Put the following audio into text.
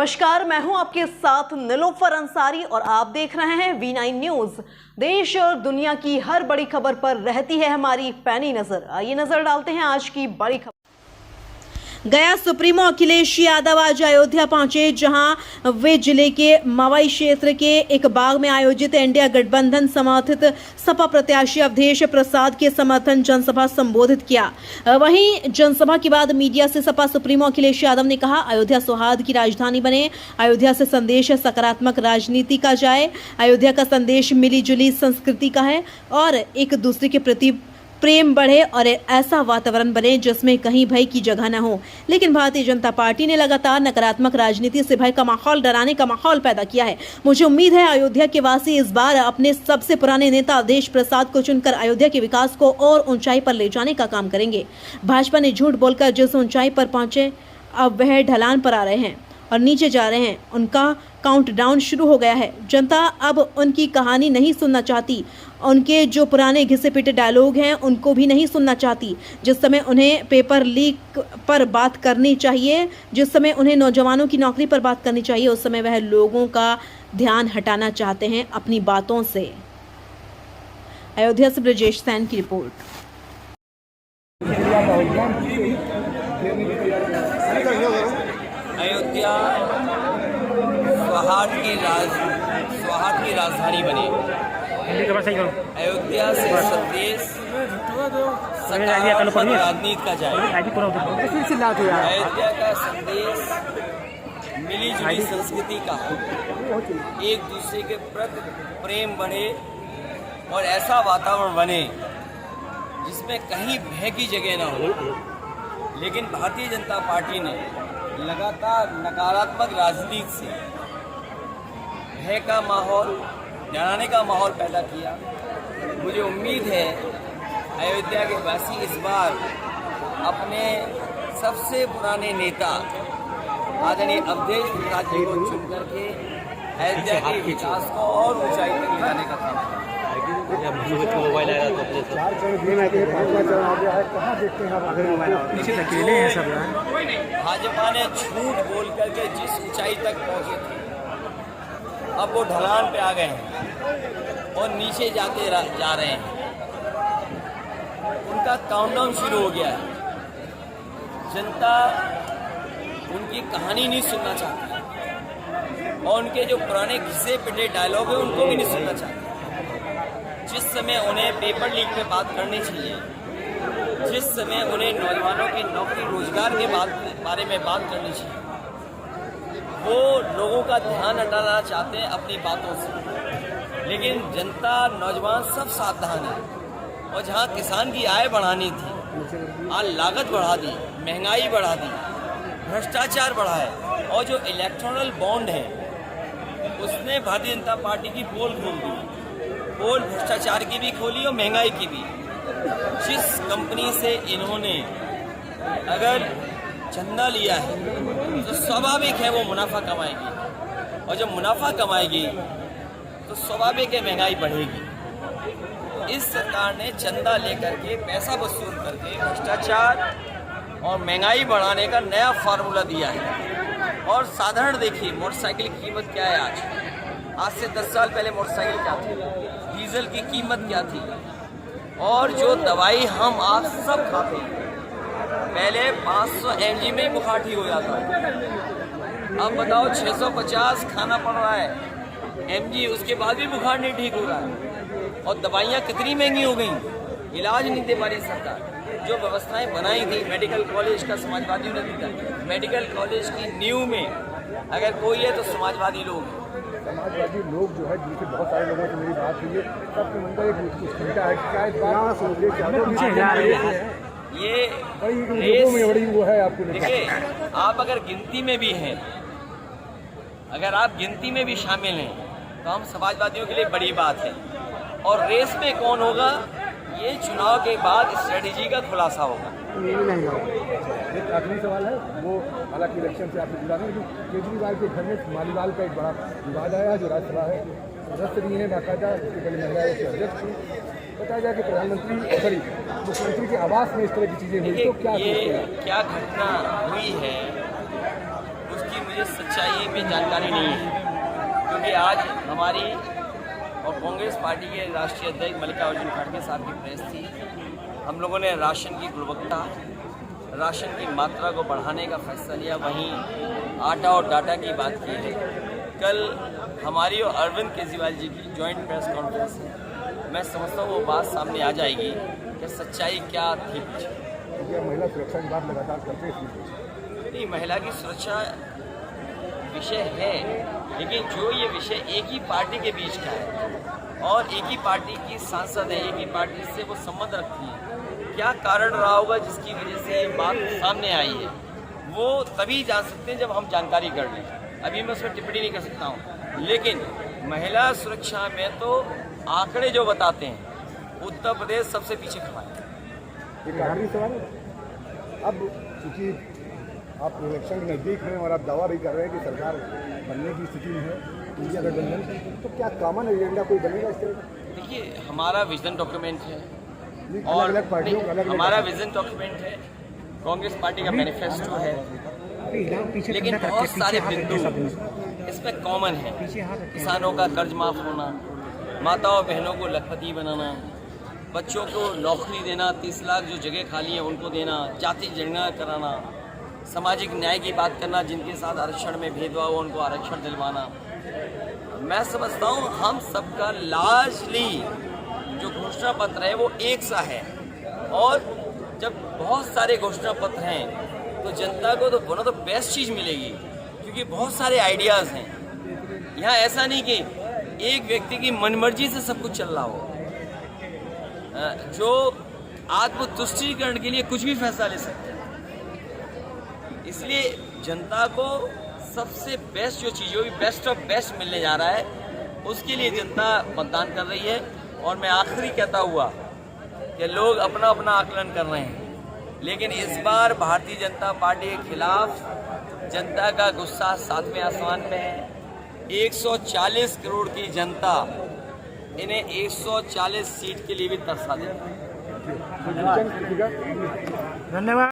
नमस्कार, मैं हूं आपके साथ नीलोफर अंसारी और आप देख रहे हैं V9 न्यूज। देश और दुनिया की हर बड़ी खबर पर रहती है हमारी पैनी नजर। आइए नजर डालते हैं आज की बड़ी खबर। गया सुप्रीमो अखिलेश यादव आज अयोध्या पहुंचे, जहां वे जिले के मवाई क्षेत्र के एक बाग में आयोजित इंडिया गठबंधन समर्थित सपा प्रत्याशी अवधेश प्रसाद के समर्थन जनसभा संबोधित किया। वहीं जनसभा के बाद मीडिया से सपा सुप्रीमो अखिलेश यादव ने कहा, अयोध्या सौहार्द की राजधानी बने, अयोध्या से संदेश सकारात्मक राजनीति का जाए, अयोध्या का संदेश मिली जुली संस्कृति का है और एक दूसरे के प्रति प्रेम बढ़े और ऐसा वातावरण बने जिसमें कहीं भय की जगह न हो। लेकिन भारतीय जनता पार्टी ने लगातार नकारात्मक राजनीति से भय का माहौल, डराने का माहौल पैदा किया है। मुझे उम्मीद है अयोध्या के वासी इस बार अपने सबसे पुराने नेता अवधेश प्रसाद को चुनकर अयोध्या के विकास को और ऊंचाई पर ले जाने का काम करेंगे। भाजपा ने झूठ बोलकर जिस ऊंचाई पर पहुंचे, अब वह ढलान पर आ रहे हैं और नीचे जा रहे हैं। उनका काउंटडाउन शुरू हो गया है। जनता अब उनकी कहानी नहीं सुनना चाहती। उनके जो पुराने घिसे पिटे डायलॉग हैं उनको भी नहीं सुनना चाहती। जिस समय उन्हें पेपर लीक पर बात करनी चाहिए, जिस समय उन्हें नौजवानों की नौकरी पर बात करनी चाहिए, उस समय वह लोगों का ध्यान हटाना चाहते हैं अपनी बातों से। अयोध्या से ब्रजेश सैन की रिपोर्ट। अयोध्या सौहार्द की राजधानी बने, अयोध्या से संदेश सकारात्मक राजनीति का जाए, अयोध्या का संदेश मिली जुली संस्कृति का हो, एक दूसरे के प्रति प्रेम बढ़े और ऐसा वातावरण बने जिसमें कहीं भय की जगह ना हो। लेकिन भारतीय जनता पार्टी ने लगातार नकारात्मक राजनीति से भय का माहौल, डराने का माहौल पैदा किया। मुझे उम्मीद है अयोध्या के वासी इस बार अपने सबसे पुराने नेता आदरणीय अवधेश प्रसाद जी को चुन करके अयोध्या के विकास को और ऊंचाई तक ले जाने का काम करें। भाजपा ने झूठ बोल करके जिस ऊंचाई तक पहुंचे थे, अब वो ढलान पे आ गए हैं और नीचे जाते जा रहे हैं। उनका काउंटडाउन शुरू हो गया है। जनता उनकी कहानी नहीं सुनना चाहती और उनके जो पुराने घिसे पिटे डायलॉग है उनको भी नहीं सुनना चाहती। जिस समय उन्हें पेपर लीक पे बात करनी चाहिए, जिस समय उन्हें नौजवानों की नौकरी रोजगार के बारे में बात करनी चाहिए, वो लोगों का ध्यान हटाना चाहते हैं अपनी बातों से। लेकिन जनता, नौजवान सब सावधान है। और जहाँ किसान की आय बढ़ानी थी, आज लागत बढ़ा दी, महंगाई बढ़ा दी, भ्रष्टाचार बढ़ा है। और जो इलेक्टोरल बॉन्ड है उसने भारतीय जनता पार्टी की पोल खोल दी, पोल भ्रष्टाचार की भी खोली और महंगाई की भी। जिस कंपनी से इन्होंने अगर चंदा लिया है तो स्वाभाविक है वो मुनाफा कमाएगी, और जब मुनाफा कमाएगी तो स्वाभाविक है महंगाई बढ़ेगी। इस सरकार ने चंदा लेकर के, पैसा वसूल करके भ्रष्टाचार और महंगाई बढ़ाने का नया फार्मूला दिया है। और साधारण देखिए, मोटरसाइकिल की कीमत क्या है आज से 10 साल पहले मोटरसाइकिल क्या थी, डीजल की कीमत क्या थी, और जो दवाई हम आप सब खाते हैं, पहले 500 mg में बुखार ठीक हो जाता है। अब बताओ 650 खाना पड़ रहा है mg, उसके बाद भी बुखार नहीं ठीक हो रहा है। और दवाइयाँ कितनी महंगी हो गई, इलाज नहीं दे पा रही सरकार। जो व्यवस्थाएं बनाई थी, मेडिकल कॉलेज का समाजवादियों ने दिया, मेडिकल कॉलेज की नींव में अगर कोई है तो समाजवादी लोग जो है, जिनसे बहुत सारे लोगों से मेरी बात हुई है, सबके मन में एक चिंता है कि क्या इस बार ये बड़ी वो है। आपको देखिए, आप अगर गिनती में भी हैं, अगर आप गिनती में भी शामिल हैं तो हम समाजवादियों के लिए बड़ी बात है। और रेस में कौन होगा, ये चुनाव के बाद स्ट्रेटेजी का खुलासा होगा। एक आखिरी सवाल है, वो हालांकि इलेक्शन से आपने जुड़ा नहीं, जो केजरीवाल के घर में मालीवाल का एक बड़ा विवाद आया, जो राज्यसभा है सदस्य भी हैं, बाकायदा इसके पहले महिला के अध्यक्ष थी। बताया जाए कि मुख्यमंत्री के आवास में इस तरह की चीजें हुई, तो क्या घटना हुई है उसकी मुझे सच्चाई में जानकारी नहीं है, क्योंकि आज हमारी और कांग्रेस पार्टी के राष्ट्रीय अध्यक्ष मल्लिकार्जुन खड़गे साहब की प्रेस थी। हम लोगों ने राशन की गुणवत्ता, राशन की मात्रा को बढ़ाने का फैसला लिया। वहीं आटा और डाटा की बात की है। कल हमारी और अरविंद केजरीवाल जी की जॉइंट प्रेस कॉन्फ्रेंस है। मैं समझता हूँ वो बात सामने आ जाएगी कि सच्चाई क्या थी पीछे। महिला सुरक्षा की बात लगातार करते हैं। नहीं, महिला की सुरक्षा विषय है, लेकिन जो ये विषय एक ही पार्टी के बीच का है और एक ही पार्टी की सांसद है, एक ही पार्टी से वो संबंध रखती है, क्या कारण रहा होगा जिसकी वजह से ये बात सामने आई है, वो तभी जान सकते हैं जब हम जानकारी कर लें। अभी मैं उसमें टिप्पणी नहीं कर सकता हूँ, लेकिन महिला सुरक्षा में तो आंकड़े जो बताते हैं उत्तर प्रदेश सबसे पीछे खड़ा है। एक आखिरी सवाल, अब चूंकि आप इलेक्शन नज़दीक हैं और आप दावा भी कर रहे हैं कि सरकार बनने की स्थिति में है इंडिया गठबंधन, तो क्या कॉमन एजेंडा कोई बनेगा इस तरह? देखिए, हमारा विजन डॉक्यूमेंट है और अलग पार्टियों का हमारा विजन डॉक्यूमेंट है, कांग्रेस पार्टी का मैनिफेस्टो है, लेकिन बहुत सारे बिंदु इसमें कॉमन है। किसानों का कर्ज माफ होना, माताओं बहनों को लखपति बनाना, बच्चों को नौकरी देना, 30 लाख जो जगह खाली है उनको देना, जाति जनगणना कराना, सामाजिक न्याय की बात करना, जिनके साथ आरक्षण में भेदभाव उनको आरक्षण दिलवाना। मैं समझता हूँ हम सबका लार्जली जो घोषणा पत्र है वो एक सा है, और जब बहुत सारे घोषणा पत्र हैं तो जनता को तो वन ऑफ द बेस्ट चीज़ मिलेगी, क्योंकि बहुत सारे आइडियाज़ हैं। यहाँ ऐसा नहीं कि एक व्यक्ति की मनमर्जी से सब कुछ चल रहा हो, जो आत्मतुष्टिकरण के लिए कुछ भी फैसला ले सकते हैं। इसलिए जनता को सबसे बेस्ट जो चीज़ होगी, बेस्ट ऑफ बेस्ट मिलने जा रहा है, उसके लिए जनता मतदान कर रही है। और मैं आखिरी कहता हुआ कि लोग अपना अपना आकलन कर रहे हैं, लेकिन इस बार भारतीय जनता पार्टी के खिलाफ जनता का गुस्सा 7वें आसमान पे है। 140 करोड़ की जनता इन्हें 140 सीट के लिए भी तरसा देती है। धन्यवाद।